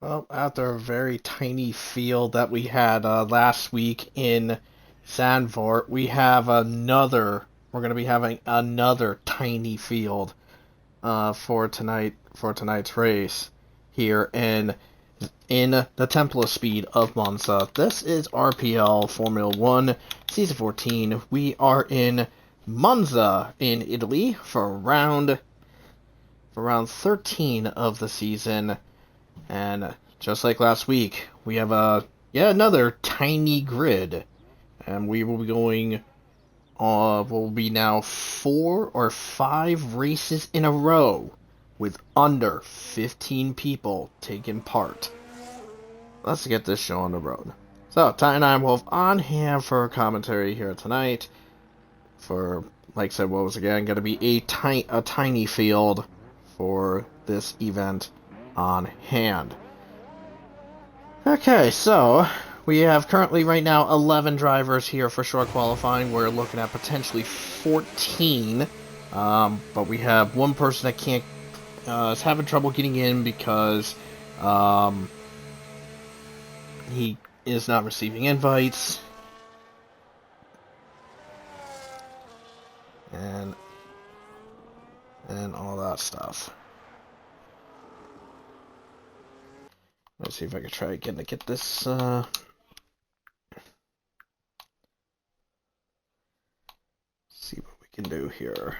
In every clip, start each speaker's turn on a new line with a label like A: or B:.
A: Well, after a very tiny field that we had last week in Zandvoort, we're going to be having another tiny field for tonight's race here in the Temple of Speed of Monza. This is RPL Formula 1 Season 14. We are in Monza in Italy for round 13 of the season. And just like last week, we have another tiny grid, and we will be going. Will be now 4 or 5 races in a row with under 15 people taking part. Let's get this show on the road. So, Ty and Ironwolf on hand for commentary here tonight. For, like I said, what was again going to be a tiny field for this event on hand. Okay, so we have currently right now 11 drivers here for short qualifying. We're looking at potentially 14, but we have one person that can't is having trouble getting in because he is not receiving invites, and all that stuff. Let's see if I can try again to get this, see what we can do here.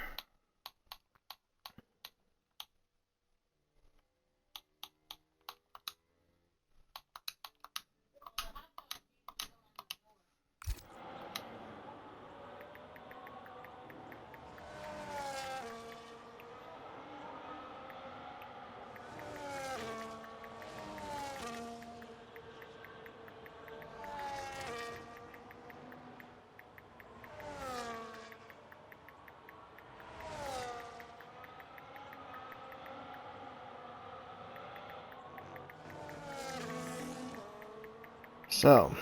A: So,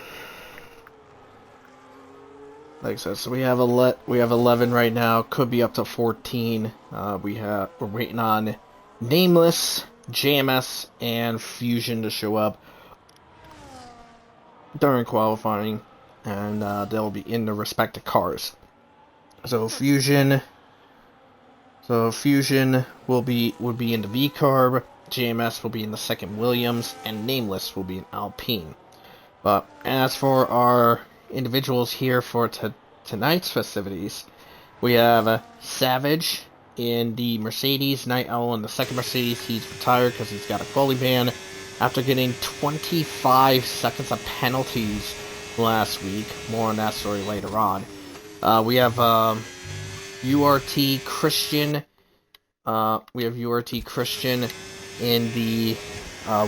A: like I said, we have 11 right now. Could be up to 14. We're waiting on Nameless, JMS, and Fusion to show up during qualifying, and they'll be in the respective cars. So Fusion will be in the V Carb. JMS will be in the second Williams, and Nameless will be in Alpine. But as for our individuals here for tonight's festivities, we have Savage in the Mercedes, Night Owl in the second Mercedes. He's retired because he's got a quality ban after getting 25 seconds of penalties last week. More on that story later on. We have URT Christian. In the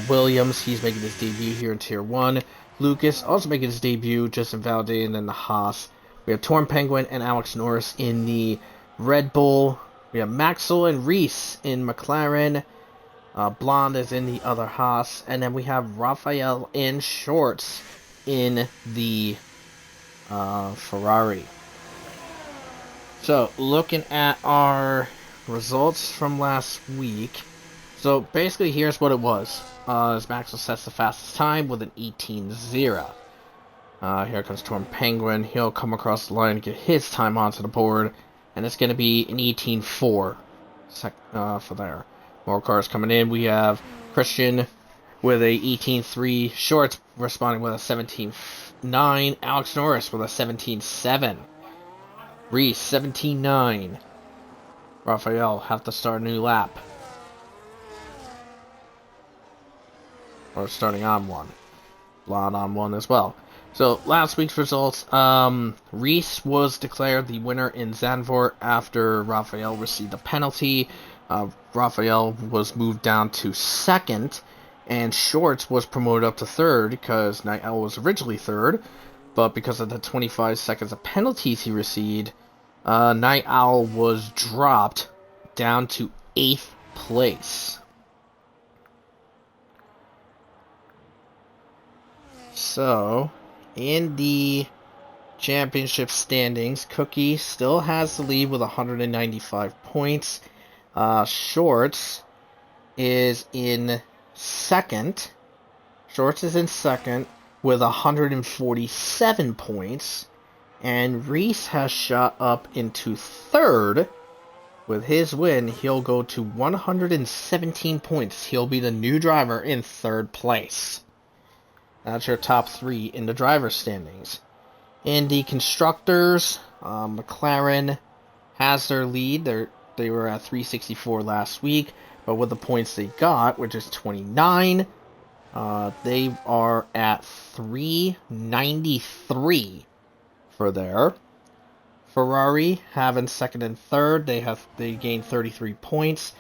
A: Williams. He's making his debut here in Tier 1. Lucas also making his debut, just invalidated in the Haas. We have Torn Penguin and Alex Norris in the Red Bull. We have Maxwell and Reese in McLaren. Blonde is in the other Haas. And then we have Raphael in shorts in the Ferrari. So, looking at our results from last week. So, basically, here's what it was. As Maxwell sets the fastest time with an 18.0. Here comes Torn Penguin. He'll come across the line and get his time onto the board. And it's going to be an 18.4 for there. More cars coming in. We have Christian with a 18.3. Shorts responding with a 17.9. Alex Norris with a 17.7. Reese, 17.9. Raphael have to start a new lap. Or starting on one. Blonde on one as well. So, last week's results. Reese was declared the winner in Zandvoort after Raphael received a penalty. Raphael was moved down to second. And Shorts was promoted up to third because Night Owl was originally third. But because of the 25 seconds of penalties he received, Night Owl was dropped down to 8th place. So, in the championship standings, Cookie still has the lead with 195 points. Shorts is in second Shorts is in second with 147 points. And Reese has shot up into third. With his win, he'll go to 117 points. He'll be the new driver in third place. That's your top three in the driver's standings. In the constructors, McLaren has their lead. They were at 364 last week, but with the points they got, which is 29, they are at 393 for there. Ferrari having second and third. They gained 33 points.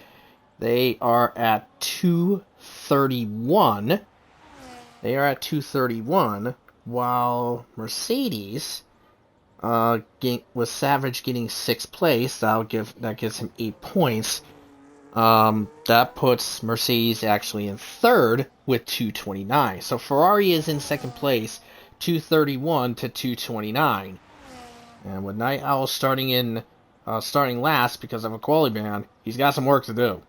A: They are at 231. They are at 231, while Mercedes, with Savage getting 6th place, that gives him 8 points. That puts Mercedes actually in third with 229. So Ferrari is in second place, 231 to 229. And with Night Owl starting last because of a quality ban, he's got some work to do.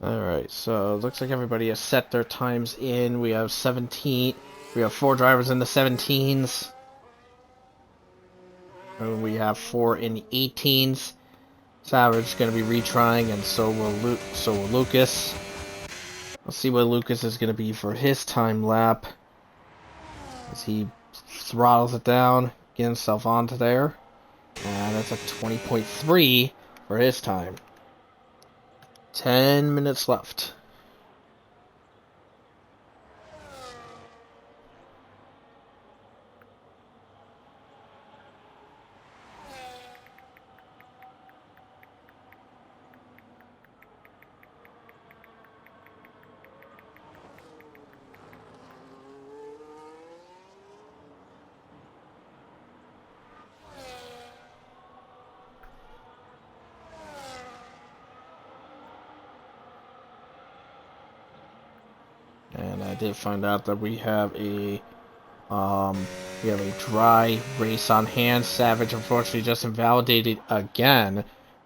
A: Alright, so it looks like everybody has set their times in. We have 4 drivers in the 17s. And we have 4 in the 18s. Savage is going to be retrying, and so will Lucas. Let's see what Lucas is going to be for his time lap. As he throttles it down, get himself onto there. And that's a 20.3 for his time. 10 minutes left. And I did find out that we have a dry race on hand. Savage unfortunately just invalidated again.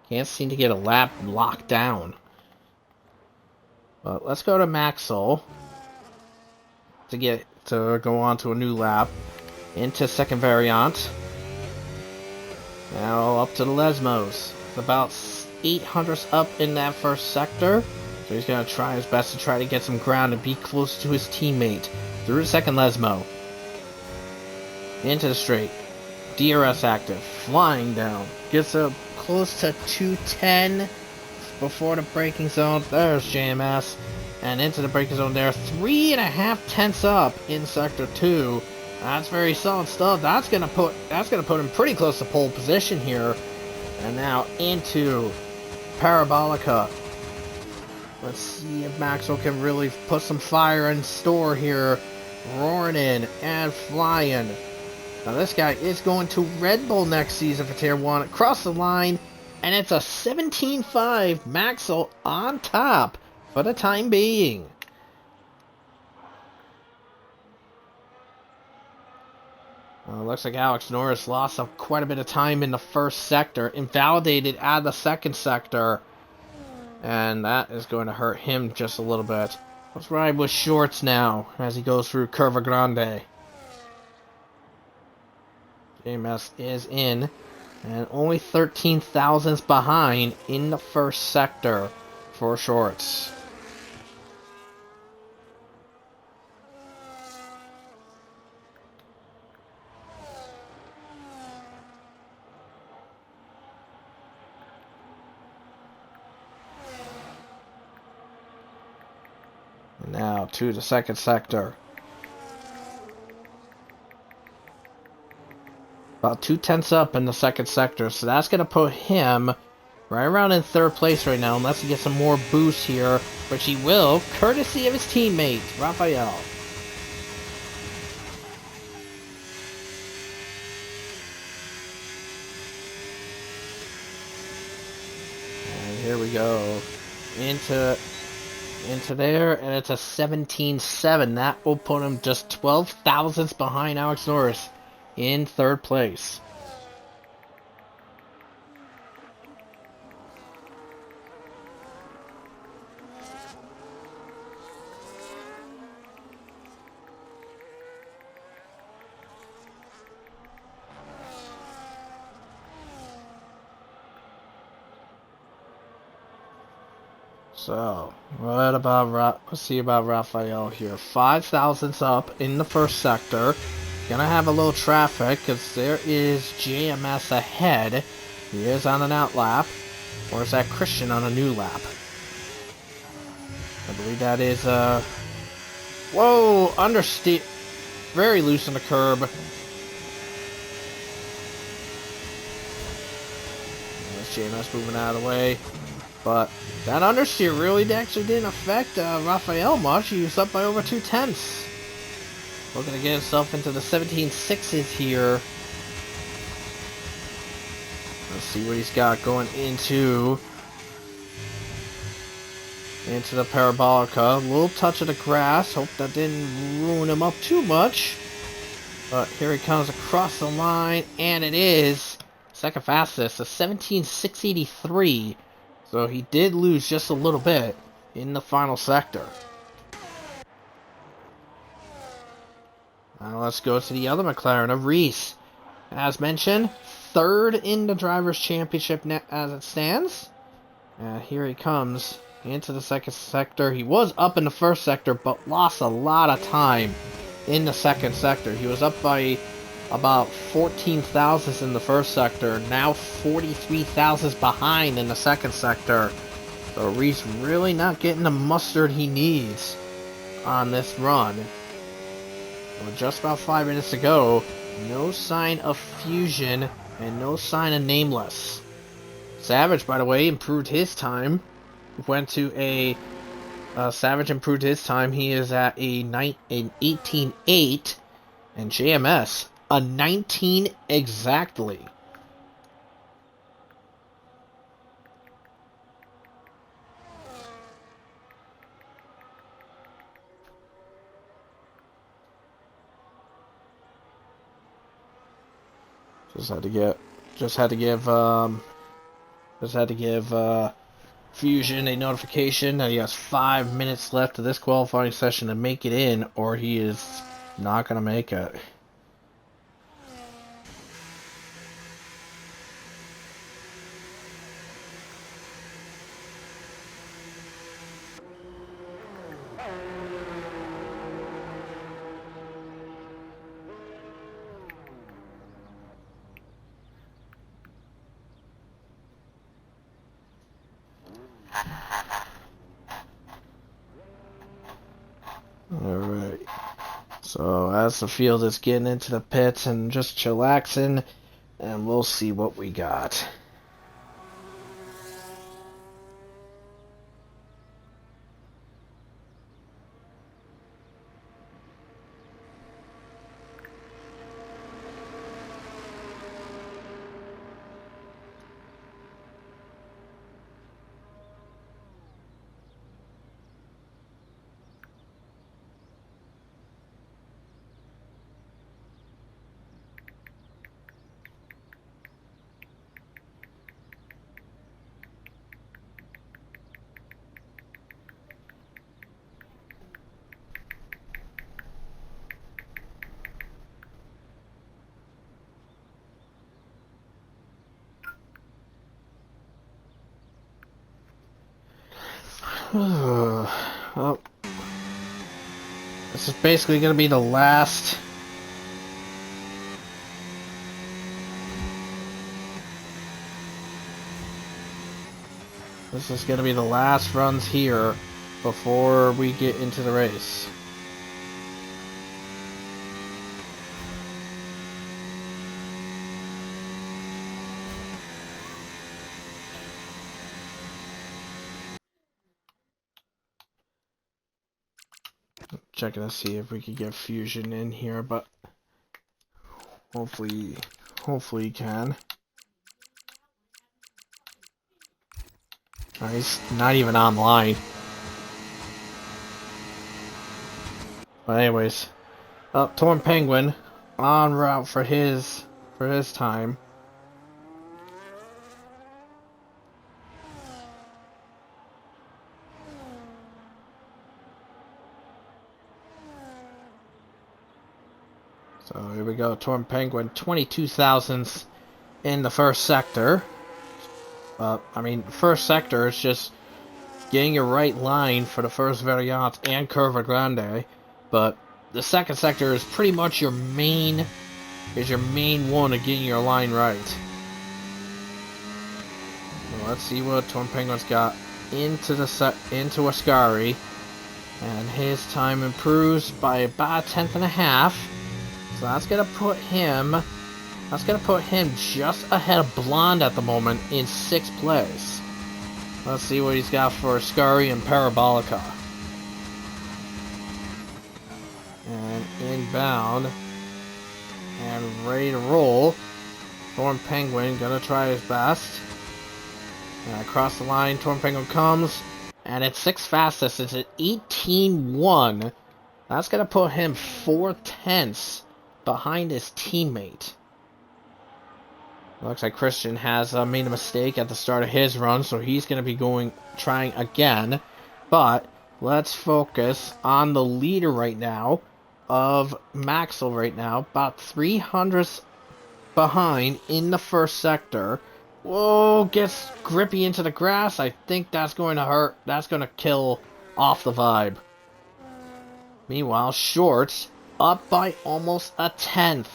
A: Can't seem to get a lap locked down. But let's go to Maxwell to go on to a new lap. Into second variant. Now up to the Lesmos. It's about 800s up in that first sector. So he's going to try his best to try to get some ground and be close to his teammate. Through the second Lesmo. Into the straight. DRS active. Flying down. Gets up close to 210 before the braking zone. There's JMS. And into the braking zone there. 3.5 tenths up in sector 2. That's very solid stuff. That's gonna put him pretty close to pole position here. And now into Parabolica. Let's see if Maxwell can really put some fire in store here. Roaring in and flying. Now this guy is going to Red Bull next season for Tier 1. Across the line. And it's a 17.5. Maxwell on top for the time being. Looks like Alex Norris lost quite a bit of time in the first sector. Invalidated out of the second sector. And that is going to hurt him just a little bit. Let's ride with Shorts now as he goes through Curva Grande. JMS is in. And only 13 thousandths behind in the first sector for Shorts. Now to the second sector. About 2/10 up in the second sector, so that's going to put him right around in third place right now, unless he gets some more boost here, which he will, courtesy of his teammate, Raphael. And here we go. Into there, and it's a 17-7. That will put him just 12 thousandths behind Alex Norris in third place. So, let's see about Raphael here. 5 thousandths up in the first sector. Gonna have a little traffic because there is JMS ahead. He is on an out lap. Or is that Christian on a new lap? I believe that is, whoa! Understeer. Very loose on the curb. There's JMS moving out of the way. But that understeer really actually didn't affect Raphael much. He was up by over 2/10. Looking to get himself into the 17.6s here. Let's see what he's got going into the Parabolica. A little touch of the grass. Hope that didn't ruin him up too much. But here he comes across the line, and it is second fastest, a 17.683. So he did lose just a little bit in the final sector. Now let's go to the other McLaren of Reese. As mentioned, third in the Drivers' Championship as it stands. Here he comes into the second sector. He was up in the first sector, but lost a lot of time in the second sector. He was up by about 14 thousandths in the first sector, now 43 thousandths behind in the second sector. So Reese really not getting the mustard he needs on this run. With just about 5 minutes to go, no sign of Fusion and no sign of Nameless. Savage, by the way, improved his time. Went to a Savage improved his time. He is at an 18.8, and JMS a 19 exactly. Just had to give Fusion a notification that he has 5 minutes left of this qualifying session to make it in, or he is not gonna make it. Alright, so as the field is getting into the pits and just chillaxing, and we'll see what we got. Well, this is basically going to be the last. This is going to be the last runs here before we get into the race. Checking to see if we could get Fusion in here, but hopefully you can. Oh, he's not even online. But anyways, Torn Penguin en route for his time. So here we go, Torn Penguin, 22 thousandths in the first sector. I mean, first sector is just getting your right line for the first Variant and Curva Grande, but the second sector is pretty much your main one of getting your line right. Well, let's see what Torn Penguin's got into Ascari, and his time improves by about a tenth and a half. So that's gonna put him just ahead of Blonde at the moment in 6th place. Let's see what he's got for Ascari and Parabolica. And inbound. And ready to roll. Torn Penguin gonna try his best. And across the line, Torn Penguin comes. And it's 6th fastest. It's at 18-1. That's gonna put him 4 tenths behind his teammate. Looks like Christian has made a mistake at the start of his run, so he's going to be trying again. But let's focus on the leader right now of Maxwell right now, about 300 behind in the first sector. Whoa, gets grippy into the grass. I think that's going to hurt. That's going to kill off the vibe. Meanwhile, Shorts up by almost a tenth.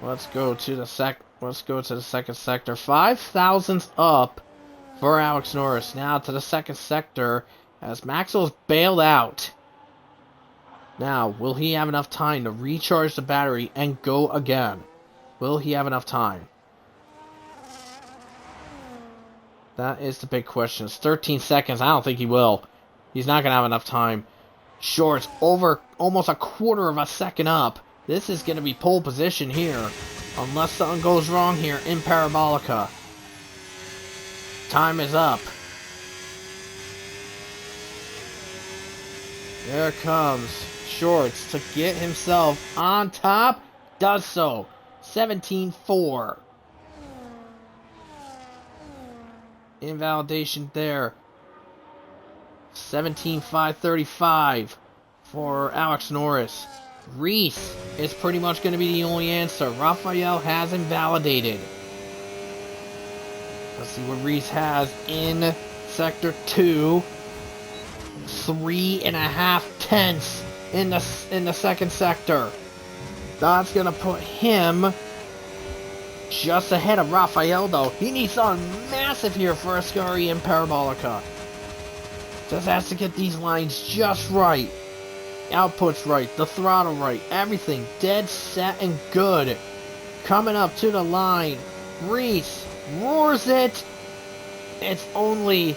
A: Let's go to the second sector. 5 thousandths up for Alex Norris. Now to the second sector as Maxwell's bailed out. Now, will he have enough time to recharge the battery and go again? Will he have enough time? That is the big question. It's 13 seconds. I don't think he will. He's not going to have enough time. Shorts over almost a quarter of a second up. This is going to be pole position here. Unless something goes wrong here in Parabolica. Time is up. There comes Shorts to get himself on top. Does so. 17-4. Invalidation there. 17-5-35 for Alex Norris. Reese is pretty much going to be the only answer. Raphael has invalidated. Let's see what Reese has in Sector 2. 3.5 tenths in the second sector. That's going to put him just ahead of Raphael, though. He needs something massive here for Ascari and Parabolica. Just has to get these lines just right. Output's right, the throttle right, everything dead set and good. Coming up to the line, Reese roars it. It's only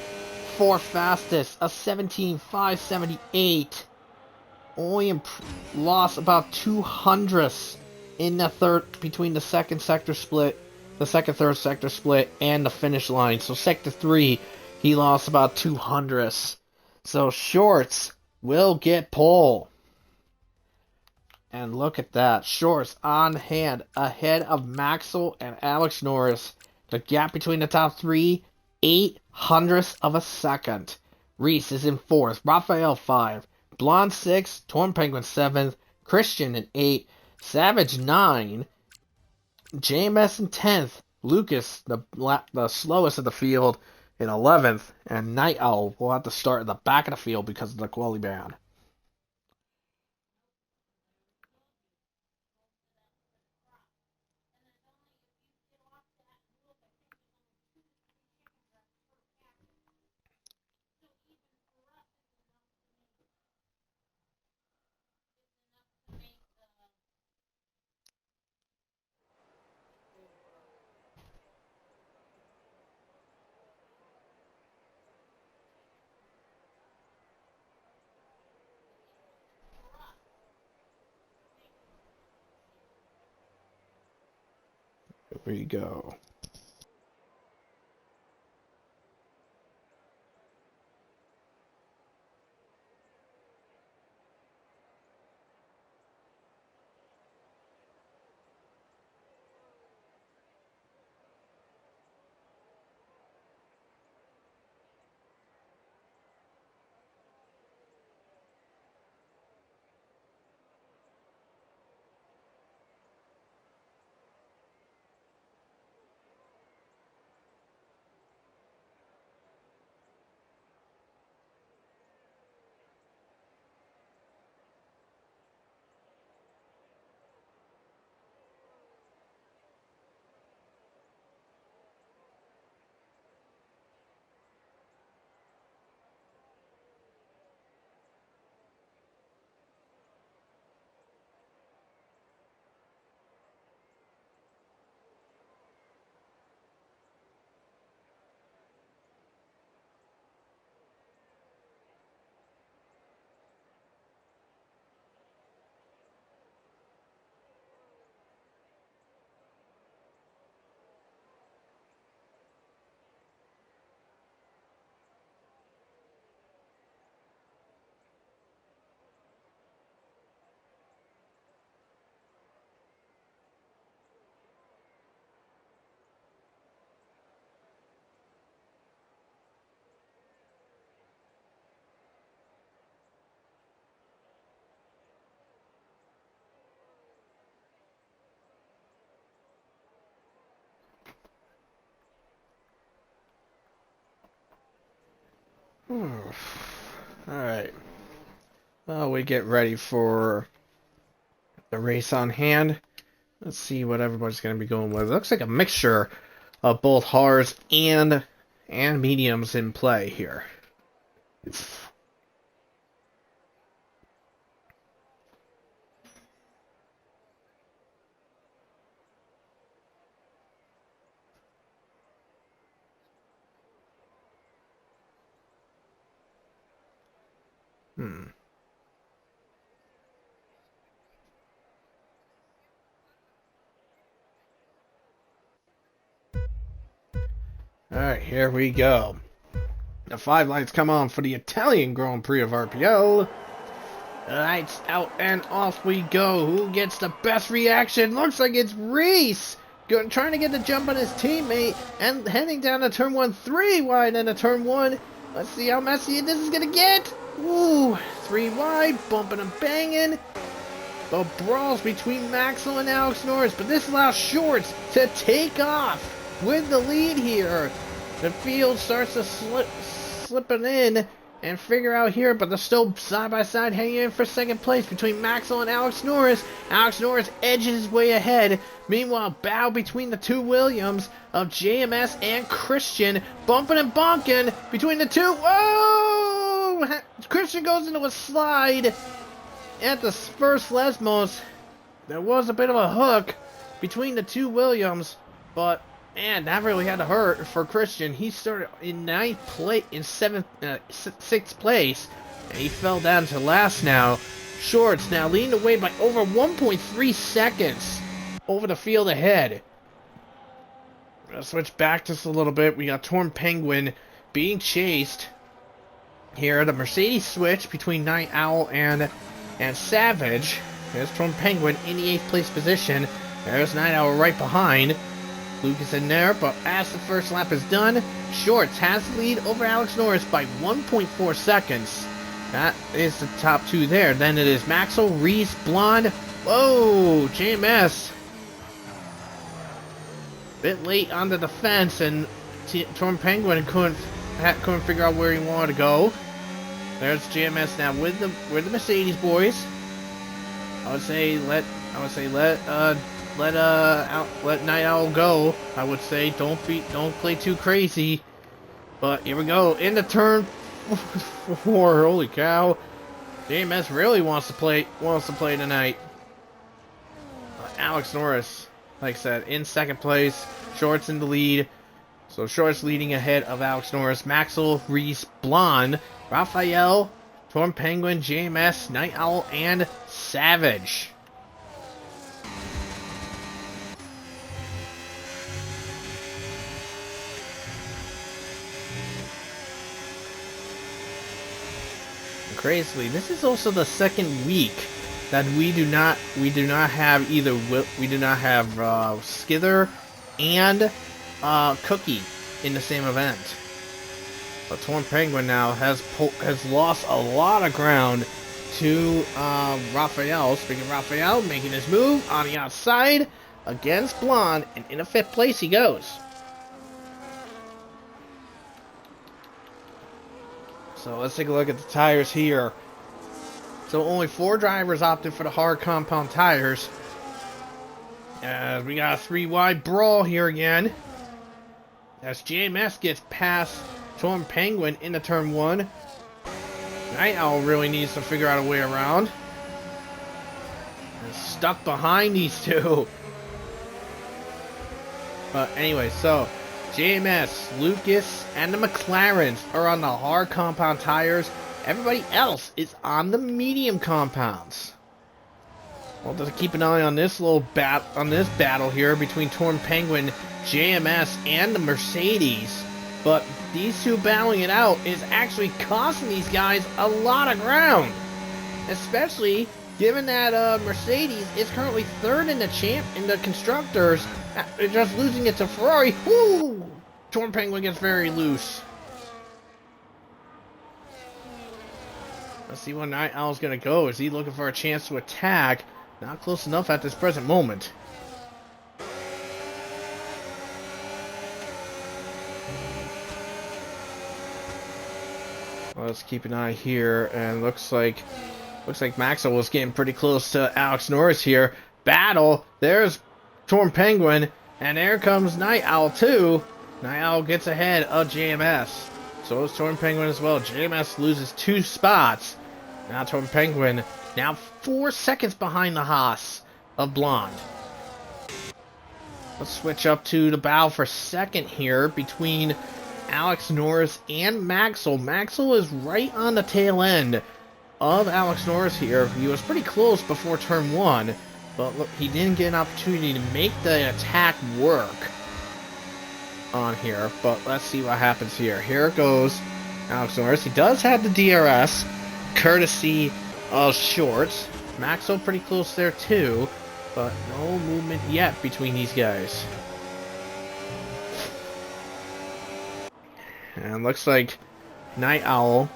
A: 4th fastest, a 17.578. Only lost about 200ths in the between the second third sector split, and the finish line. So sector 3, he lost about 200ths. So Shorts will get pole. And look at that. Shorts on hand ahead of Maxwell and Alex Norris. The gap between the top 3, 0.08 of a second. Reese is in 4th. Raphael 5. Blonde 6. Torn Penguin 7th. Christian in 8. Savage 9. JMS in 10th. Lucas, the slowest of the field, in 11th. And Night Owl will have to start in the back of the field because of the quality ban. Here we go. Alright. Well, we get ready for the race on hand. Let's see what everybody's going to be going with. It looks like a mixture of both hards and mediums in play here. Alright, here we go. The 5 lights come on for the Italian Grand Prix of RPL. Lights out and off we go. Who gets the best reaction? Looks like it's Reese! Trying to get the jump on his teammate and heading down to turn 1, 3 wide into turn 1. Let's see how messy this is gonna get. Ooh, 3 wide, bumping and banging. The brawls between Maxwell and Alex Norris, but this allows Shorts to take off with the lead here. The field starts to slipping in and figure out here, but they're still side by side hanging in for second place between Maxwell and Alex Norris. Alex Norris edges his way ahead. Meanwhile, battle between the two Williams of JMS and Christian, bumping and bonking between the two. Whoa! Christian goes into a slide at the first Lesmos. There was a bit of a hook between the two Williams, but man, that really had to hurt for Christian. He started in 6th place, and he fell down to last now. Shorts now leading the way by over 1.3 seconds over the field ahead. Let's switch back just a little bit. We got Torn Penguin being chased here. The Mercedes switch between Night Owl and Savage. There's Torn Penguin in the 8th place position. There's Night Owl right behind. Lucas in there, but as the first lap is done, Shorts has the lead over Alex Norris by 1.4 seconds. That is the top 2 there. Then it is Maxwell, Reese, Blonde. Whoa, JMS. Bit late on the defense, and Torn Penguin couldn't figure out where he wanted to go. There's JMS now with the Mercedes boys. I would say let Night Owl go. I would say don't play too crazy. But here we go into turn 4. Holy cow! JMS really wants to play tonight. Alex Norris, like I said, in 2nd place. Shorts in the lead. So Shorts leading ahead of Alex Norris. Maxwell, Reese, Blonde, Raphael, Torn Penguin, JMS, Night Owl, and Savage. crazily, this is also the second week that we do not have either Skither and Cookie in the same event. But Torn Penguin now has lost a lot of ground to Raphael. Speaking of Raphael, making his move on the outside against Blonde, and in a 5th place he goes. So let's take a look at the tires here. So only 4 drivers opted for the hard compound tires. As we got a 3-wide brawl here again. As JMS gets past Torn Penguin into turn 1. Night Owl really needs to figure out a way around. And stuck behind these two. But anyway, so JMS, Lucas, and the McLarens are on the hard compound tires. Everybody else is on the medium compounds. We'll just keep an eye on this little battle here between Torn Penguin, JMS, and the Mercedes. But these two battling it out is actually costing these guys a lot of ground. Especially given that Mercedes is currently 3rd in the constructors, just losing it to Ferrari. Woo! Torn Penguin gets very loose. Let's see where Night Owl's gonna go. Is he looking for a chance to attack? Not close enough at this present moment. Well, let's keep an eye here, and looks like Maxwell was getting pretty close to Alex Norris here. Battle. There's Torn Penguin, and there comes Night Owl too. Night Owl gets ahead of JMS. So is Torn Penguin as well. JMS loses 2 spots. Now Torn Penguin now 4 seconds behind the Haas of Blonde. Let's switch up to the battle for second here between Alex Norris and Maxwell. Maxwell is right on the tail end of Alex Norris here. He was pretty close before turn 1, but look, he didn't get an opportunity to make the attack work on here. But let's see what happens here. Here goes Alex Norris. He does have the DRS, courtesy of Shorts. Maxwell pretty close there too, but no movement yet between these guys. And looks like Night Owl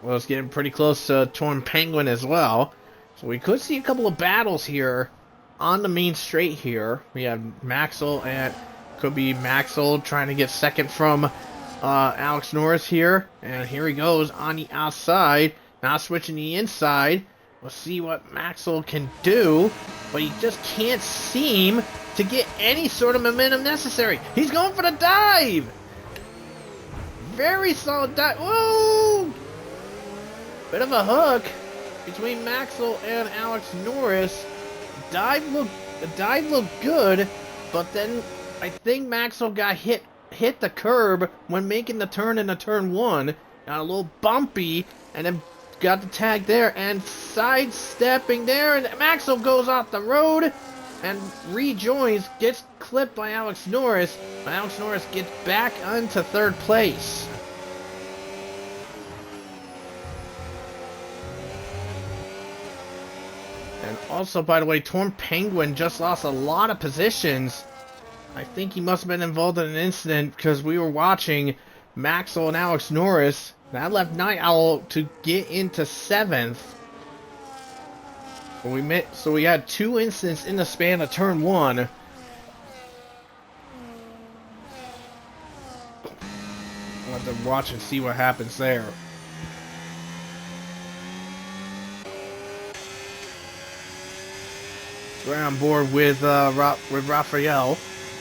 A: was getting pretty close to Torn Penguin as well. So we could see a couple of battles here on the main straight here. We have Maxwell, and could be Maxwell trying to get second from Alex Norris here. And here he goes on the outside. Now switching the inside. We'll see what Maxwell can do, but he just can't seem to get any sort of momentum necessary. He's going for the dive! Very solid dive. Whoa! Bit of a hook between Maxwell and Alex Norris. The dive looked good, but then I think Maxwell got hit the curb when making the turn into turn 1. Got a little bumpy, and then got the tag there, and sidestepping there, and Maxwell goes off the road and rejoins, gets clipped by Alex Norris, but Alex Norris gets back onto 3rd place. And also, by the way, Torn Penguin just lost a lot of positions. I think he must have been involved in an incident, because we were watching Maxwell and Alex Norris. That left Night Owl to get into 7th. So we had 2 incidents in the span of turn 1. We'll have to watch and see what happens there. We're on board with Raphael,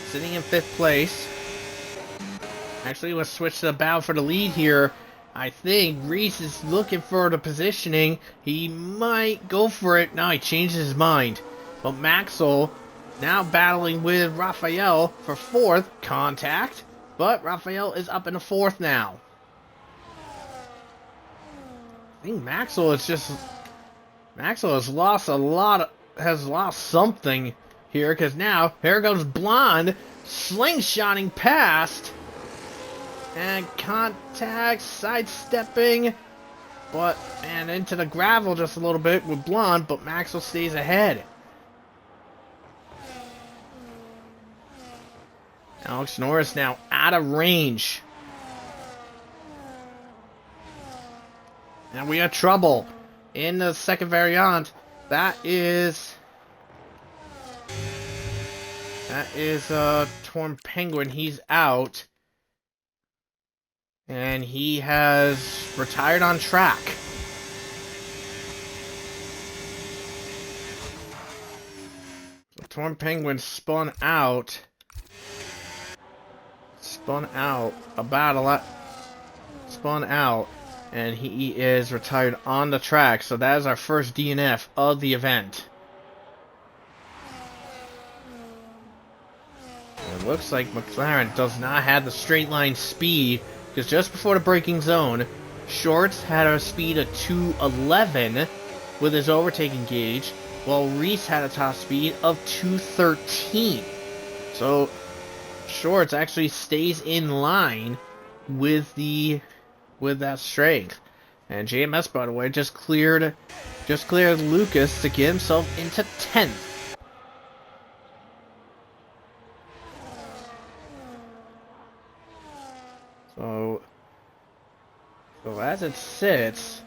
A: sitting in 5th place. Actually, let's switch to the battle for the lead here. I think Reese is looking for the positioning. He might go for it. No, he changes his mind. But Maxwell now battling with Raphael for 4th. Contact. But Raphael is up in the 4th now. I think Maxwell has lost a lot. Has lost something here, because now here goes Blonde slingshotting past. And contact, sidestepping. But, and into the gravel just a little bit with Blonde, but Maxwell stays ahead. Alex Norris now out of range. And we got trouble in the second variant. That is Torn Penguin. He's out. And he has retired on track. So Torn Penguin spun out. And he is retired on the track. So that is our first DNF of the event. It looks like McLaren does not have the straight line speed, because just before the braking zone, Shorts had a speed of 211 with his overtaking gauge, while Reese had a top speed of 213. So Shorts actually stays in line with that strength. And JMS, by the way, just cleared Lucas to get himself into 10th. So as it sits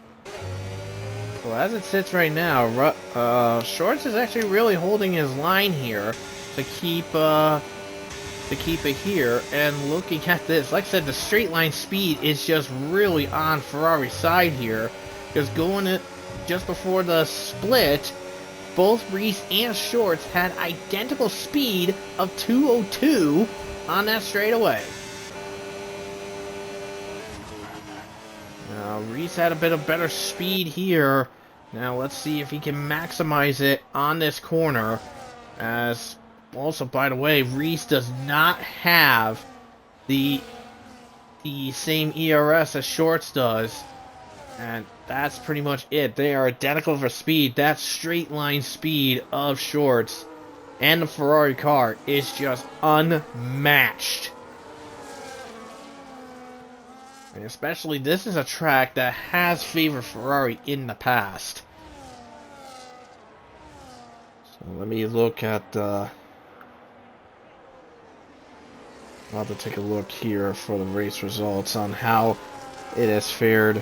A: right now, Shorts is actually really holding his line here to keep it here. And looking at this, like I said, the straight line speed is just really on Ferrari's side here, because going it just before the split, both Reese and Shorts had identical speed of 202 on that straightaway. Reese had a bit of better speed here. Now let's see if he can maximize it on this corner. As also, by the way, Reese does not have the same ERS as Shorts does. And that's pretty much it. They are identical for speed. That straight line speed of Shorts and the Ferrari car is just unmatched. And especially, this is a track that has favored Ferrari in the past. So let me look at I'll have to take a look here for the race results on how it has fared.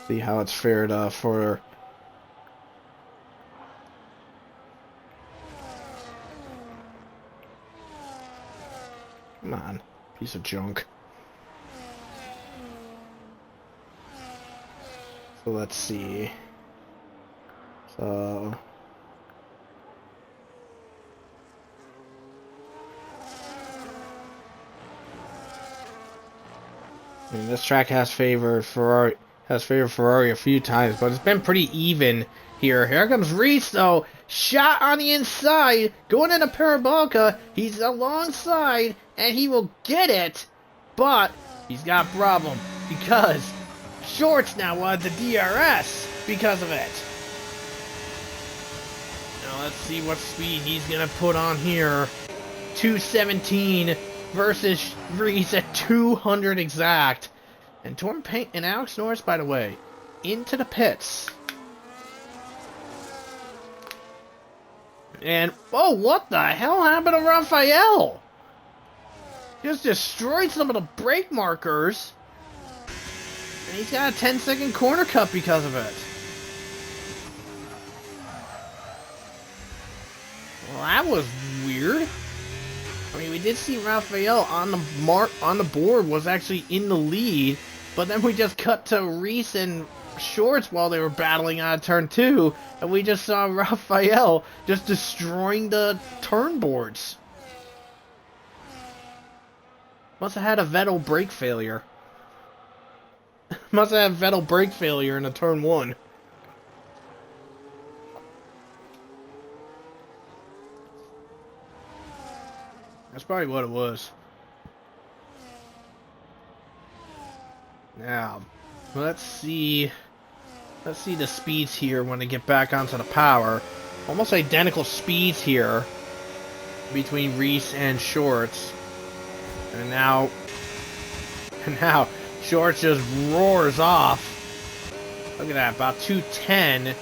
A: See how it's fared for... Come on, piece of junk. So let's see. So... I mean, this track has favored Ferrari a few times, but it's been pretty even here. Here comes Reese, though. Shot on the inside, going into Parabolica. He's alongside, and he will get it, but he's got a problem because Shorts now wants the DRS because of it. Now let's see what speed he's gonna put on here. 217 versus Reese at 200 exact. And Torn Paint and Alex Norris, by the way, into the pits. And oh, what the hell happened to Raphael? Just destroyed some of the brake markers. And he's got a 10-second corner cut because of it. Well, that was weird. I mean, we did see Raphael on the board was actually in the lead, but then we just cut to Reese and Shorts while they were battling on turn 2, and we just saw Raphael just destroying the turn boards. Must have had a Vettel brake failure. Must have had Vettel brake failure in the turn 1. That's probably what it was. Now, let's see the speeds here when they get back onto the power. Almost identical speeds here between Reese and Shorts. And now Shorts just roars off. Look at that, about 210.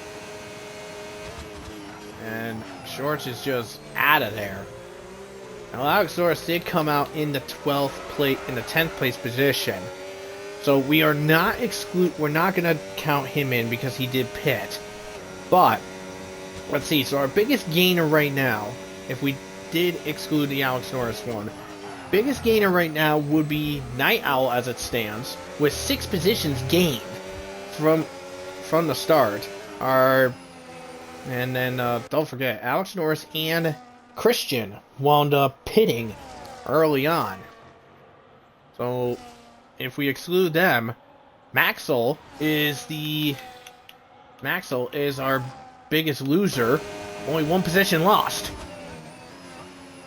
A: And Shorts is just out of there. Now, Alexaurus did come out in the 10th place position. So we are not we're not going to count him in because he did pit. But, let's see, so our biggest gainer right now, if we did exclude the Alexaurus one, biggest gainer right now would be Night Owl as it stands, with 6 positions gained from the start. And then, don't forget, Alexaurus and Christian wound up pitting early on. So, if we exclude them, Maxwell is our biggest loser. Only 1 position lost.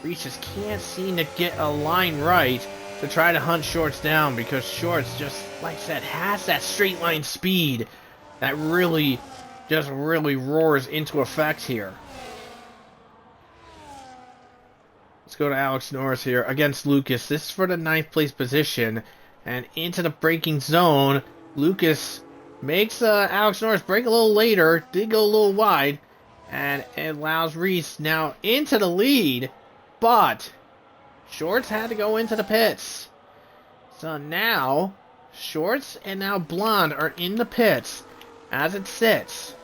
A: Reese just can't seem to get a line right to try to hunt Shorts down, because Shorts, just like I said, has that straight line speed that really roars into effect here. Let's go to Alex Norris here against Lucas. This is for the 9th place position. And into the braking zone, Lucas makes Alex Norris brake a little later. Did go a little wide. And it allows Reese now into the lead. But Shorts had to go into the pits. So now, Shorts and now Blonde are in the pits as it sits.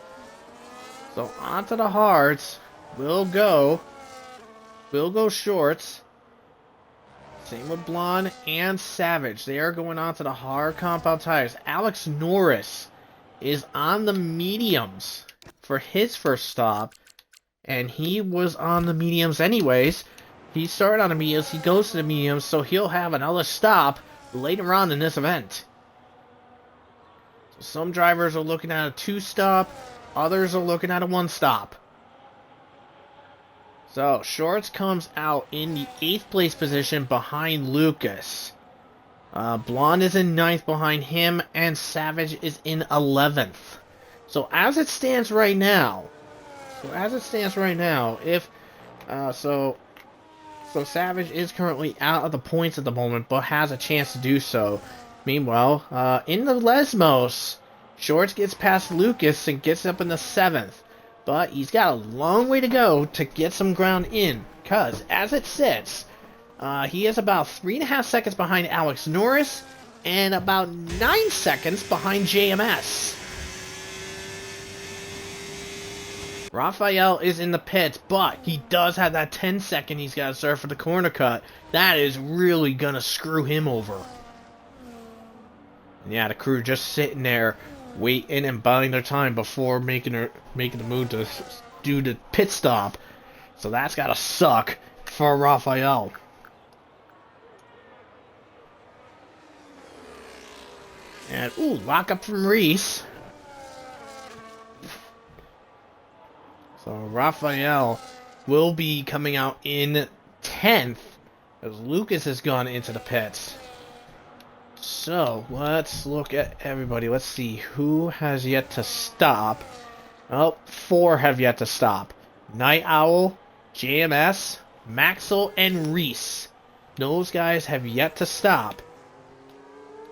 A: So onto the hards will go Shorts. Same with Blonde and Savage. They are going on to the hard compound tires. Alex Norris is on the mediums for his first stop. And he was on the mediums anyways. He started on the mediums. He goes to the mediums. So he'll have another stop later on in this event. So some drivers are looking at a 2-stop. Others are looking at a 1-stop. So, Shorts comes out in the 8th place position behind Lucas. Blonde is in 9th behind him, and Savage is in 11th. So, as it stands right now, so Savage is currently out of the points at the moment, but has a chance to do so. Meanwhile, in the Lesmos, Shorts gets past Lucas and gets up in the 7th. But he's got a long way to go to get some ground in, because as it sits, he is about 3.5 seconds behind Alex Norris and about 9 seconds behind JMS. Raphael is in the pits, but he does have that 10-second he's got to serve for the corner cut. That is really going to screw him over. And yeah, the crew just sitting there waiting and buying their time before making the move to do the pit stop. So that's gotta suck for Raphael. And lock up from Reese. So Raphael will be coming out in 10th as Lucas has gone into the pits. So, let's look at everybody. Let's see who has yet to stop. Oh, 4 have yet to stop. Night Owl, JMS, Maxwell, and Reese. Those guys have yet to stop.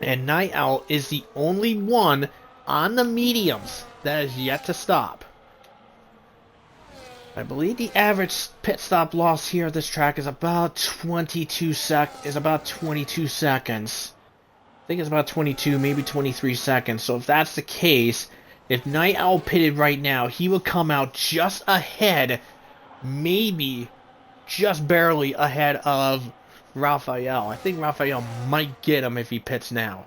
A: And Night Owl is the only one on the mediums that has yet to stop. I believe the average pit stop loss here at this track is about 22 seconds. I think it's about 22, maybe 23 seconds. So if that's the case, if Night Owl pitted right now, he would come out just ahead, maybe just barely ahead of Raphael. I think Raphael might get him if he pits now.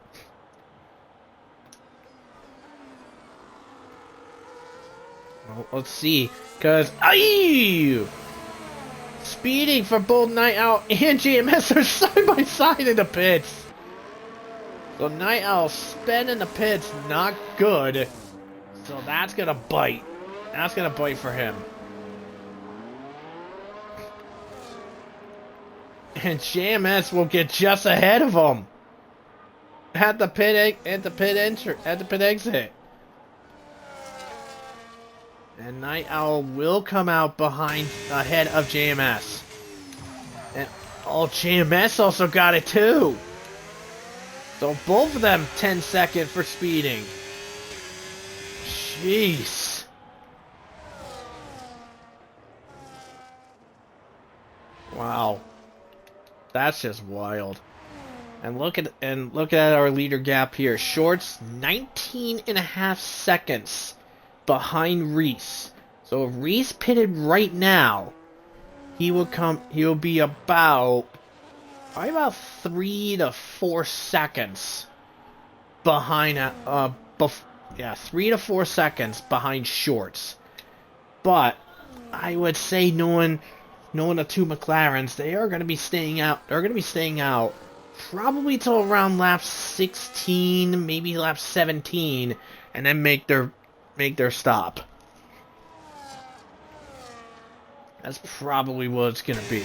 A: Well, let's see, because speeding for both Night Owl and GMS are side by side in the pits. So Night Owl spinning the pits, not good. So that's gonna bite. That's gonna bite for him. And JMS will get just ahead of him at the pit exit. And Night Owl will come out ahead of JMS. And JMS also got it too. So both of them 10 seconds for speeding. Jeez. Wow. That's just wild. And look at our leader gap here. Shorts 19.5 seconds behind Reese. So if Reese pitted right now, he will be about 3 to 4 seconds behind 3 to 4 seconds behind Shorts. But I would say knowing the two McLarens, they are going to be staying out. They're going to be staying out probably till around lap 16, maybe lap 17, and then make their stop. That's probably what it's going to be.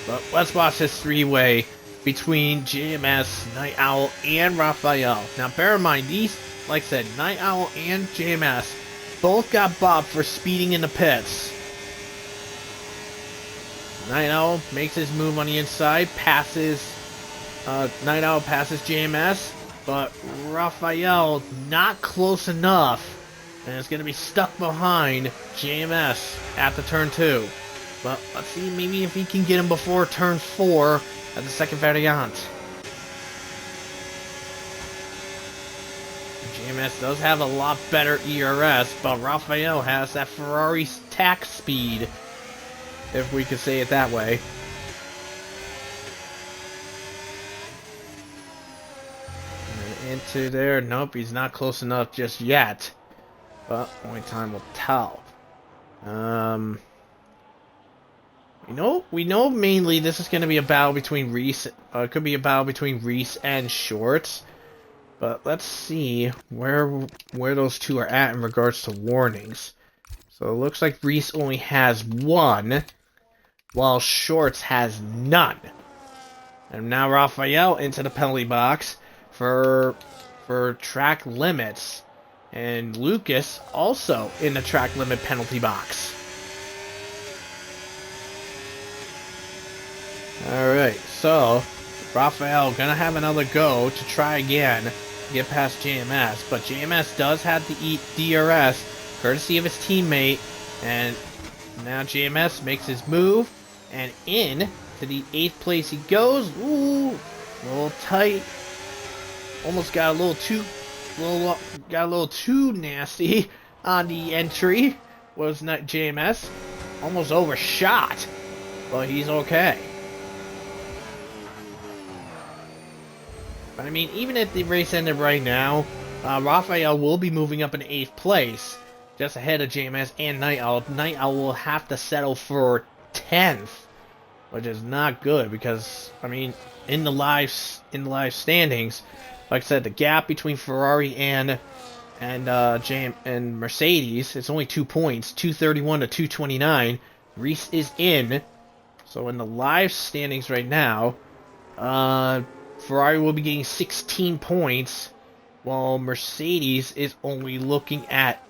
A: But let's watch this three-way between JMS, Night Owl, and Raphael. Now, bear in mind, these, like I said, Night Owl and JMS both got bobbed for speeding in the pits. Night Owl makes his move on the inside, Night Owl passes JMS, but Raphael not close enough, and is going to be stuck behind JMS at the turn 2. But let's see maybe if he can get him before turn 4 at the second variant. JMS does have a lot better ERS, but Raphael has that Ferrari tack speed, if we could say it that way. And into there. Nope, he's not close enough just yet. But only time will tell. We know mainly this is going to be a battle between Reese. It could be a battle between Reese and Shorts. But let's see where those two are at in regards to warnings. So it looks like Reese only has 1, while Shorts has none. And now Raphael into the penalty box for track limits, and Lucas also in the track limit penalty box. Alright, so Raphael gonna have another go to try again to get past JMS, but JMS does have to eat DRS courtesy of his teammate, and now JMS makes his move, and in to the 8th place he goes. Ooh, a little tight. Almost got a little too nasty on the entry. Was not JMS. Almost overshot, but he's okay. But I mean, even if the race ended right now, Raphael will be moving up in 8th place, just ahead of JMS and Night Owl. Night Owl will have to settle for 10th, which is not good because, I mean, in the live standings, like I said, the gap between Ferrari and Mercedes, it's only 2 points, 231 to 229. Reese is in, so in the live standings right now, Ferrari will be getting 16 points, while Mercedes is only looking at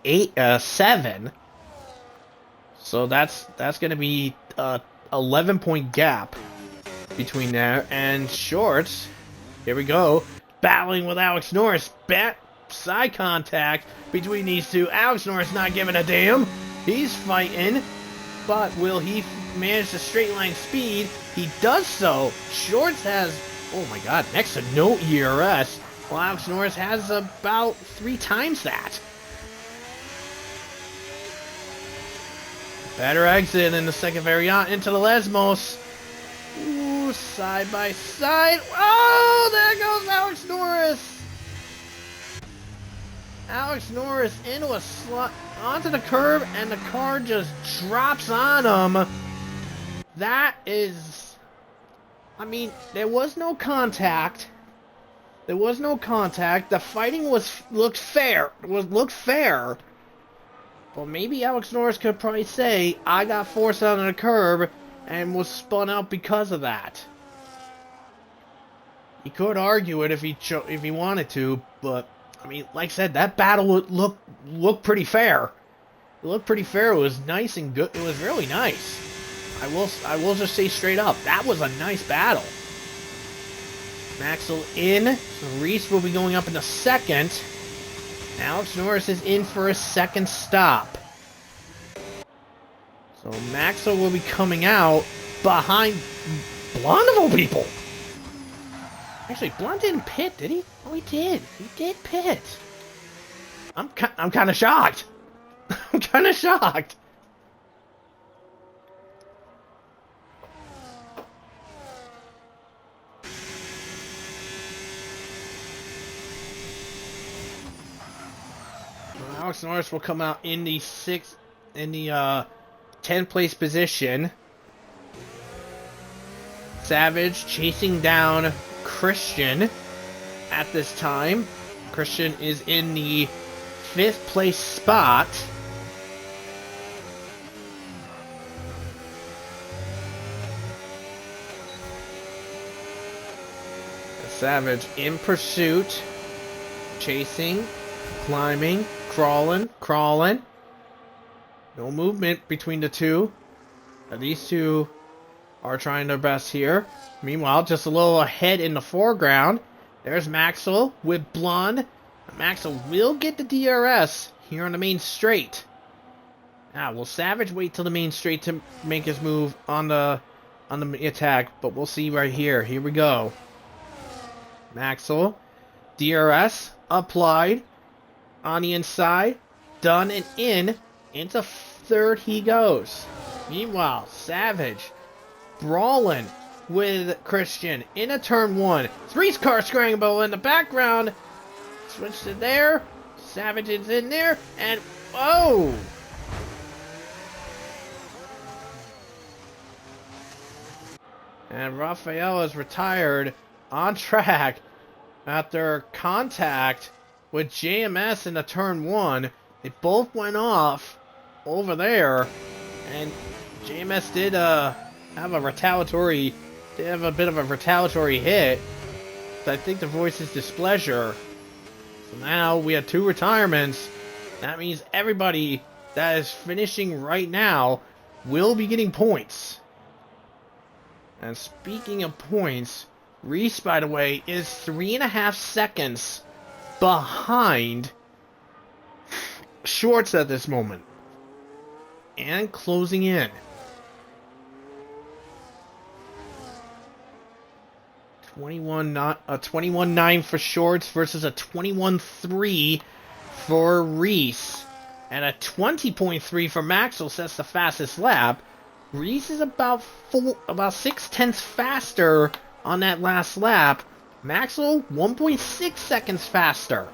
A: 7. So that's going to be 11-point gap between there. And Shorts, here we go, battling with Alex Norris. Side contact between these two. Alex Norris not giving a damn. He's fighting, but will he manage to straight line speed? He does so. Shorts has, oh my god, next to no ERS, while Alex Norris has about 3 times that. Better exit in the second variant into the Lesmos. Ooh, side by side. Oh, there goes Alex Norris. Alex Norris into a slot onto the curb, and the car just drops on him. That is, I mean, there was no contact. There was no contact. The fighting looked fair. Well, maybe Alex Norris could probably say, I got forced onto the curb and was spun out because of that. He could argue it if he wanted to, but I mean, like I said, that battle would look pretty fair. It looked pretty fair. It was nice and good. It was really nice. I will just say straight up, that was a nice battle. Maxwell in. So Reese will be going up in the second. Alex Norris is in for a second stop. So Maxwell will be coming out behind Blonde of all people. Actually, Blonde didn't pit, did he? Oh, he did. He did pit. I'm kind of shocked. I'm kind of shocked. Alex Norris will come out in the 10th place position. Savage chasing down Christian at this time. Christian is in the 5th place spot. Savage in pursuit, chasing, climbing, crawling. No movement between the two. These two are trying their best here. Meanwhile, just a little ahead in the foreground, there's Maxwell with Blonde. Maxwell will get the DRS here on the main straight. Now, will Savage wait till the main straight to make his move on the attack? But we'll see right here. Here we go. Maxwell, DRS applied on the inside, done and in. Into third he goes. Meanwhile, Savage brawling with Christian in a turn 1. Reese car scramble in the background. Switch to there. Savage is in there. And, oh! And Raphael is retired on track after contact with JMS in the turn 1. They both went off over there. And JMS did have a bit of a retaliatory hit. So I think the voice is displeasure. So now we have 2 retirements. That means everybody that is finishing right now will be getting points. And speaking of points, Reese, by the way, is 3.5 seconds behind Shorts at this moment. And closing in. 21.9 for Shorts versus a 21.3 for Reese. And a 20.3 for Maxwell sets the fastest lap. Reese is about 6/10 faster on that last lap. Maxwell 1.6 seconds faster.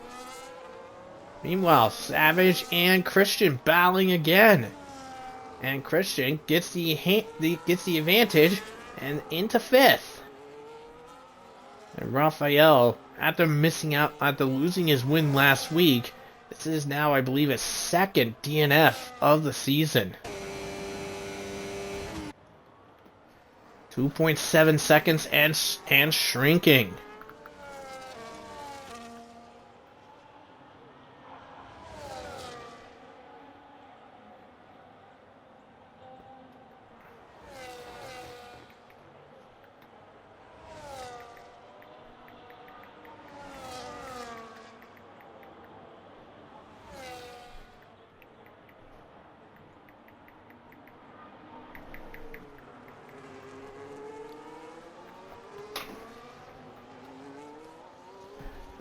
A: Meanwhile, Savage and Christian battling again. And Christian gets the advantage and into 5th. And Raphael, after losing his win last week, this is now, I believe, his 2nd DNF of the season. 2.7 seconds and shrinking.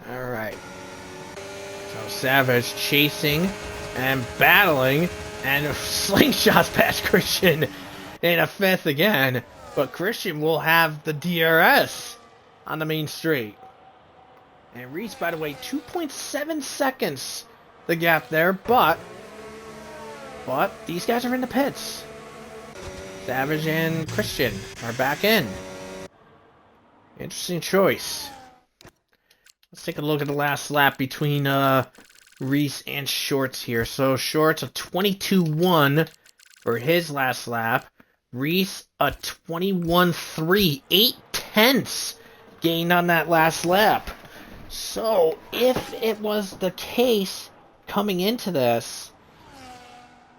A: Alright. So Savage chasing and battling and slingshots past Christian in a 5th again. But Christian will have the DRS on the main straight. And Reese, by the way, 2.7 seconds the gap there, but these guys are in the pits. Savage and Christian are back in. Interesting choice. Let's take a look at the last lap between Reese and Shorts here. So Shorts a 22.1 for his last lap. Reese a 21.3, 8/10 gained on that last lap. So if it was the case coming into this,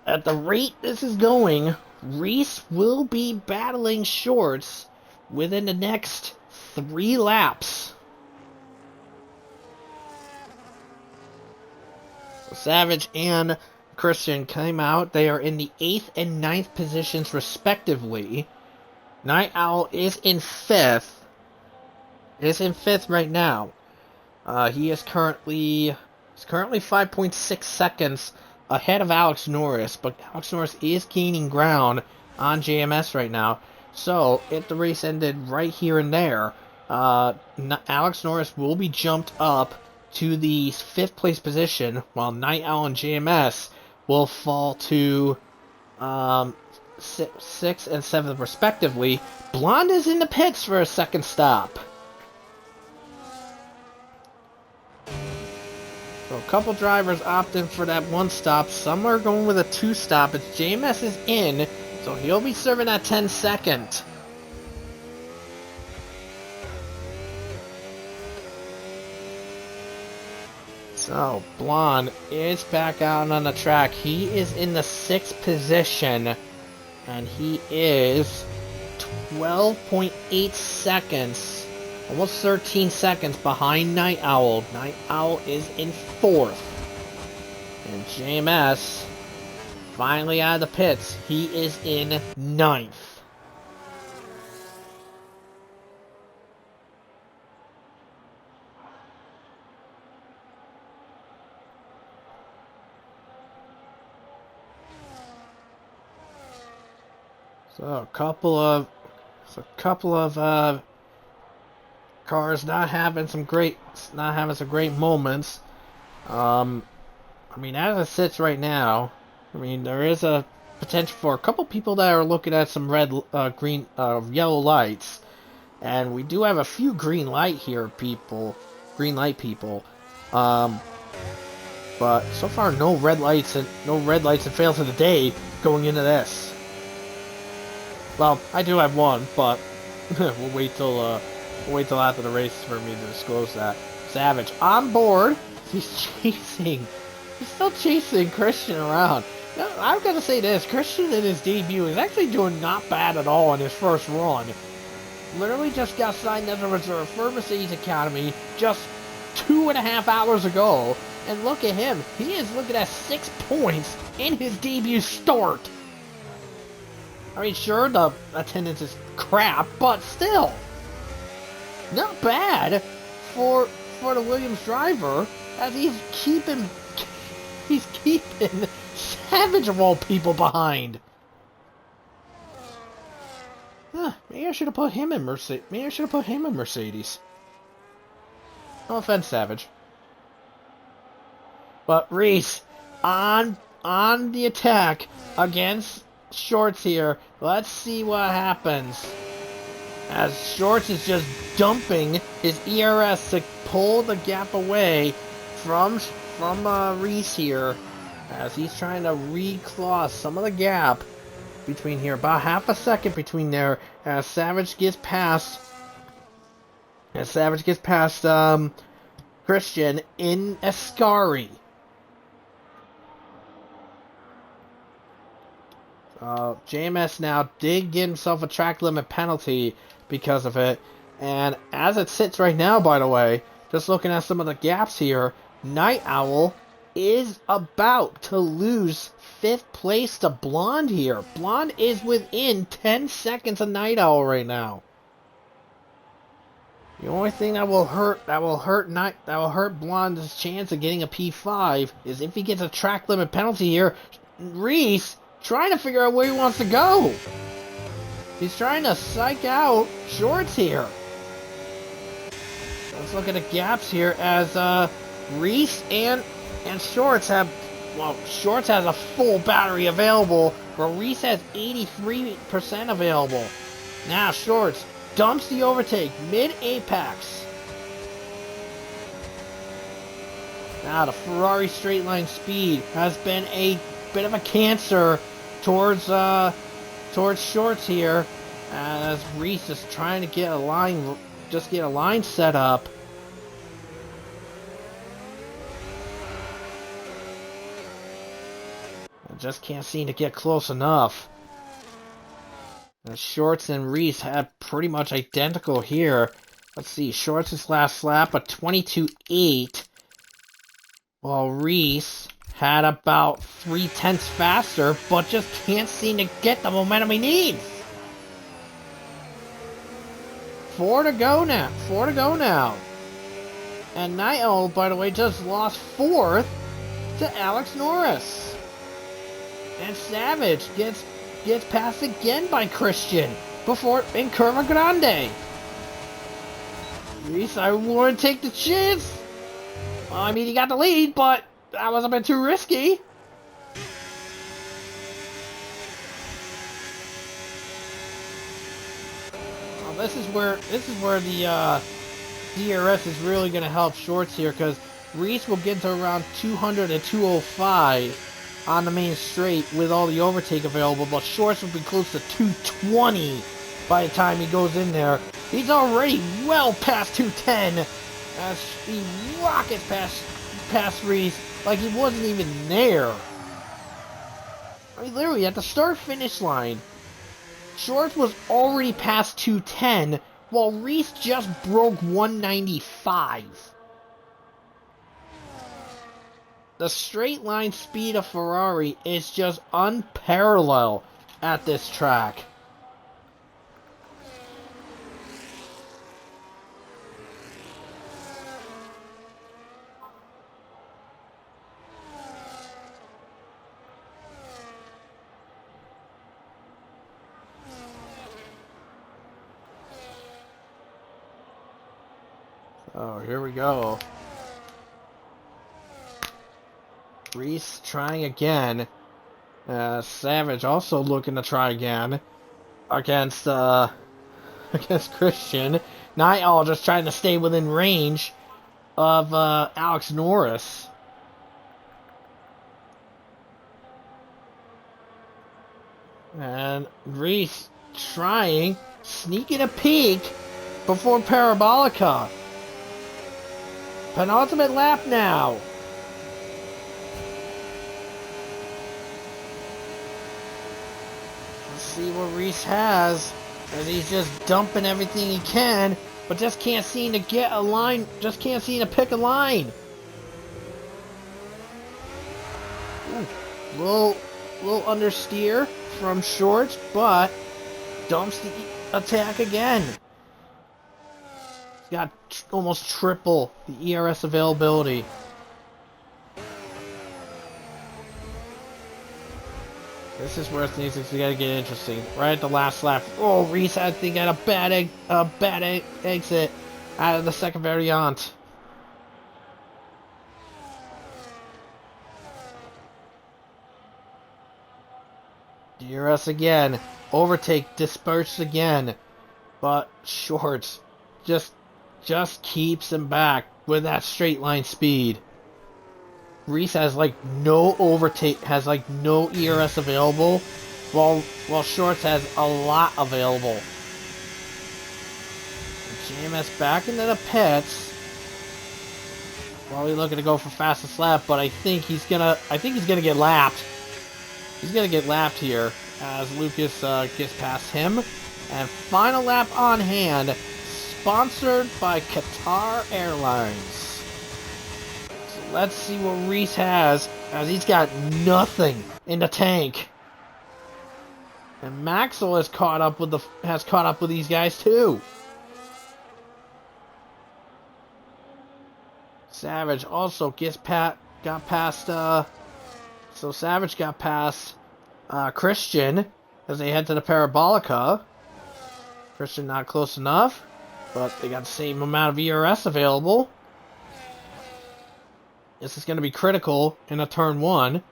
A: at the rate this is going, Reese will be battling Shorts within the next 3 laps. Savage and Christian came out. They are in the 8th and 9th positions respectively. Night Owl is in 5th. Is in 5th right now. He is currently 5.6 seconds ahead of Alex Norris, but Alex Norris is gaining ground on JMS right now. So, if the race ended right here and there, Alex Norris will be jumped up to the 5th place position, while Night Owl and JMS will fall to 6th and 7th respectively. Blonde is in the pits for a second stop. So a couple drivers opting for that one stop. Some are going with a 2 stop. It's JMS is in, so he'll be serving that 10-second. So Blonde is back out on the track. He is in the 6th position, and he is 12.8 seconds. Almost 13 seconds behind Night Owl. Night Owl is in 4th. And JMS, finally out of the pits, he is in 9th. So a couple of cars not having some great moments. I mean, as it sits right now, I mean, there is a potential for a couple people that are looking at some yellow lights, and we do have a few green light people. But so far, no red lights and fails of the day going into this. Well, I do have one, but we'll wait till after the race for me to disclose that. Savage on board. He's still chasing Christian around. Now, I've got to say this, Christian in his debut is actually doing not bad at all in his first run. Literally just got signed as a reserve for Mercedes Academy just 2.5 hours ago. And look at him. He is looking at 6 points in his debut start. I mean, sure, the attendance is crap, but still. Not bad for the Williams driver, as he's keeping Savage of all people behind. Maybe I should have put him in Mercedes. No offense, Savage. But Reese on the attack against Shorts here. Let's see what happens. As Shorts is just dumping his ERS to pull the gap away from Reese here, as he's trying to reclaw some of the gap between here. About half a second between there as Savage gets past Christian in Ascari. JMS now did get himself a track limit penalty because of it. And as it sits right now, by the way, just looking at some of the gaps here, Night Owl is about to lose 5th place to Blonde here. Blonde is within 10 seconds of Night Owl right now. The only thing that will hurt Blonde's chance of getting a P5 is if he gets a track limit penalty here. Reese trying to figure out where he wants to go. He's trying to psych out Shorts here. Let's look at the gaps here as Reese and Shorts have, well, Shorts has a full battery available, where Reese has 83% available. Now Shorts dumps the overtake mid-apex. Now the Ferrari straight line speed has been a bit of a cancer towards Shorts here, as Reese is trying to get a line set up. I just can't seem to get close enough. And Shorts and Reese have pretty much identical here. Let's see, Shorts' last lap, a 22.8, while Reese had about 3/10 faster, but just can't seem to get the momentum he needs. 4 to go now. 4 to go now. And Night Owl, by the way, just lost 4th to Alex Norris. And Savage gets passed again by Christian before in Curva Grande. Reese, I wouldn't take the chance. Well, I mean, he got the lead, but that was a bit too risky. Well, this is where the DRS is really going to help Shorts here, because Reese will get to around 200 and 205 on the main straight with all the overtake available, but Shorts will be close to 220 by the time he goes in there. He's already well past 210 as he rockets past Reese like he wasn't even there. I mean, literally at the start-finish line, Shorts was already past 210 while Reese just broke 195. The straight line speed of Ferrari is just unparalleled at this track. Oh, here we go. Reese trying again. Savage also looking to try again against Christian. Night Owl just trying to stay within range of Alex Norris. And Reese trying, sneaking a peek before Parabolica. Penultimate lap now. Let's see what Reese has, as he's just dumping everything he can, but just can't seem to get a line, just can't seem to pick a line. Ooh, little understeer from Shorts, but dumps the attack again. He's got almost triple the ERS availability. This is where things are going to get interesting. Right at the last lap. Oh, Reese, I think, had a bad exit out of the second variant. DRS again. Overtake dispersed again. But Shorts just keeps him back with that straight line speed. Reese has like no overtake, has like no ERS available, while Shorts has a lot available. JMS back into the pits. Probably looking to go for fastest lap, but I think he's gonna get lapped. He's gonna get lapped here as Lucas gets past him. And final lap on hand, sponsored by Qatar Airlines. Let's see what Reese has, as he's got nothing in the tank. And Maxwell has caught up with these guys too. Savage also got past Christian as they head to the Parabolica. Christian not close enough, but they got the same amount of ERS available. This is going to be critical in a turn 1.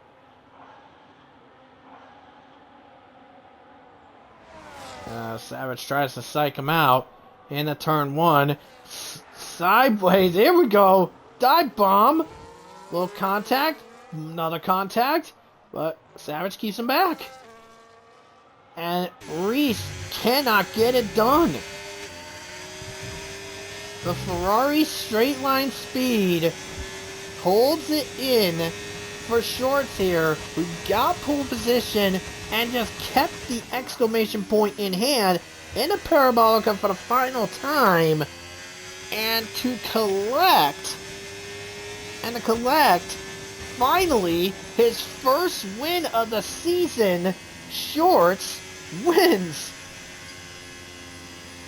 A: Savage tries to psych him out in a turn 1. Sideways, there we go. Dive bomb. Little contact. Another contact. But Savage keeps him back. And Reese cannot get it done. The Ferrari straight line speed holds it in for Shorts here, who got pole position and just kept the exclamation point in hand in the Parabolica for the final time. And to collect finally, his first win of the season, Shorts wins.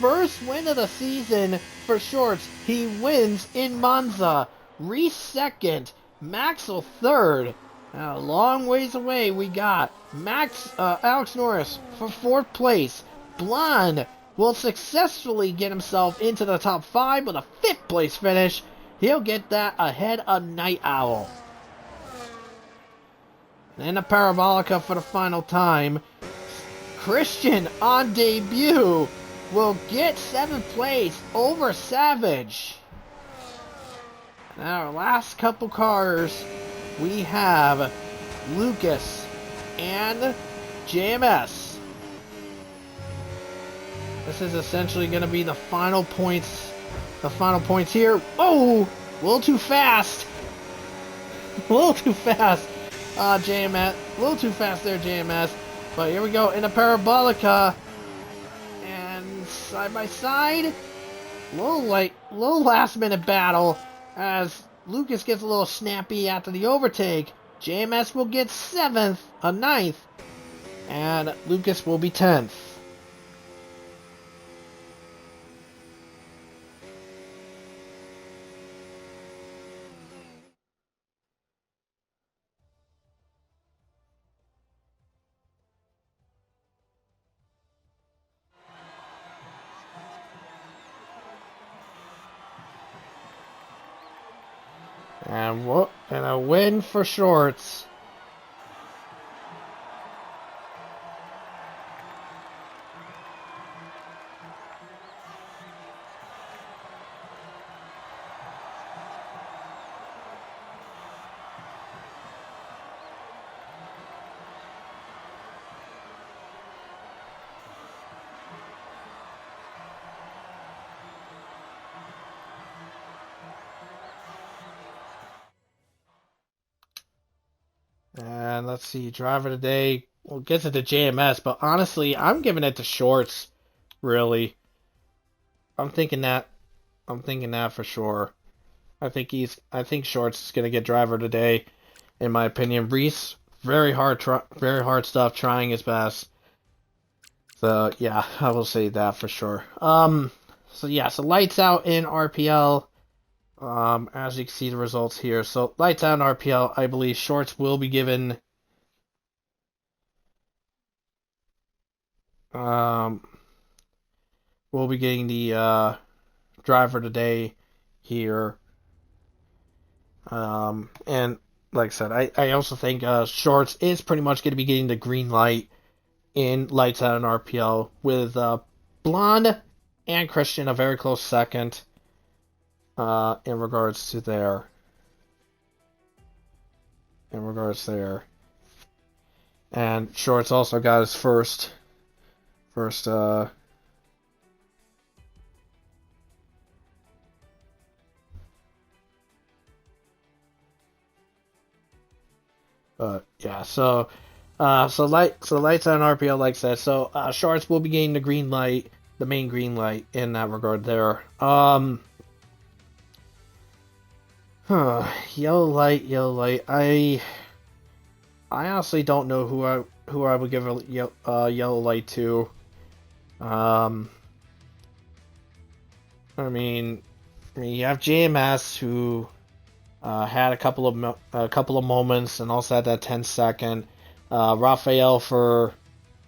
A: First win of the season for Shorts. He wins in Monza. Reese second. Maxwell third. Now, a long ways away, we got Alex Norris for fourth place. Blonde will successfully get himself into the top 5 with a fifth place finish. He'll get that ahead of Night Owl. And a Parabolica for the final time. Christian on debut will get 7th place over Savage. Now, our last couple cars, we have Lucas and JMS. This is essentially going to be the final points. The final points here. Oh, a little too fast. A little too fast. JMS. A little too fast there, JMS. But here we go in a Parabolica. And side by side. Little last minute battle. As Lucas gets a little snappy after the overtake. JMS will get 7th, a 9th. And Lucas will be 10th. And a win for Shorts. And let's see, driver today. We'll get to the JMS, but honestly, I'm giving it to Shorts. Really, I'm thinking that for sure. I think Shorts is gonna get driver today, in my opinion. Reese, very hard stuff, trying his best. So yeah, I will say that for sure. So lights out in RPL. As you can see the results here. So lights out in RPL, I believe Shorts will be given we'll be getting the driver today here. And like I said, I also think Shorts is pretty much going to be getting the green light in lights out in RPL with Blonde and Christian a very close second. In regards there. And Shorts also got his first yeah, so lights on RPL like I said. So Shorts will be getting the green light, the main green light in that regard there. Yellow light. I honestly don't know who I would give a yellow light to. I mean, you have JMS who had a couple of moments and also had that 10-second. Raphael for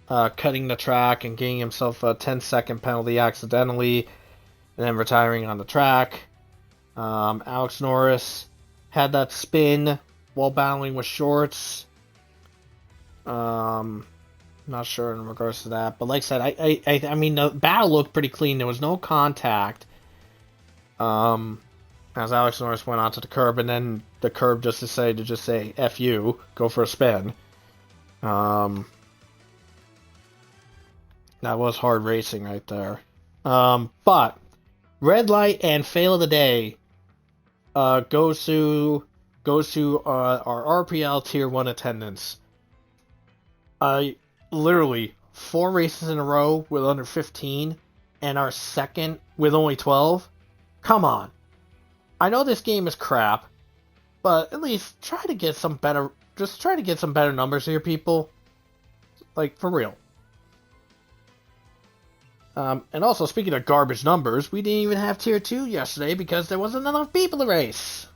A: cutting the track and getting himself a 10-second penalty accidentally, and then retiring on the track. Alex Norris had that spin while battling with Shorts. Not sure in regards to that, but like I said, I mean the battle looked pretty clean. There was no contact. As Alex Norris went onto the curb, and then the curb just decided to just say "F you," go for a spin. That was hard racing right there. But red light and fail of the day goes to our RPL Tier 1 attendance. Literally 4 races in a row with under 15, and our second with only 12. Come on. I know this game is crap, But at least try to get some better. Just try to get some better numbers here, people. Like, for real. And also, speaking of garbage numbers, we didn't even have Tier 2 yesterday because there wasn't enough people to race.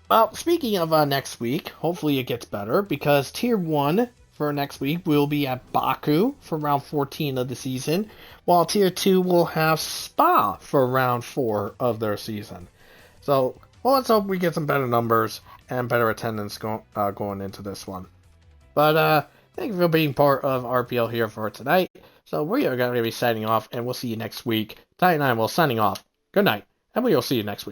A: Well, speaking of next week, hopefully it gets better because Tier 1 for next week will be at Baku for round 14 of the season, while Tier 2 will have Spa for round 4 of their season. So, well, let's hope we get some better numbers and better attendance going into this one. But, thank you for being part of RPL here for tonight. So, we are going to be signing off, and we'll see you next week. Ty and I will signing off. Good night, and we will see you next week.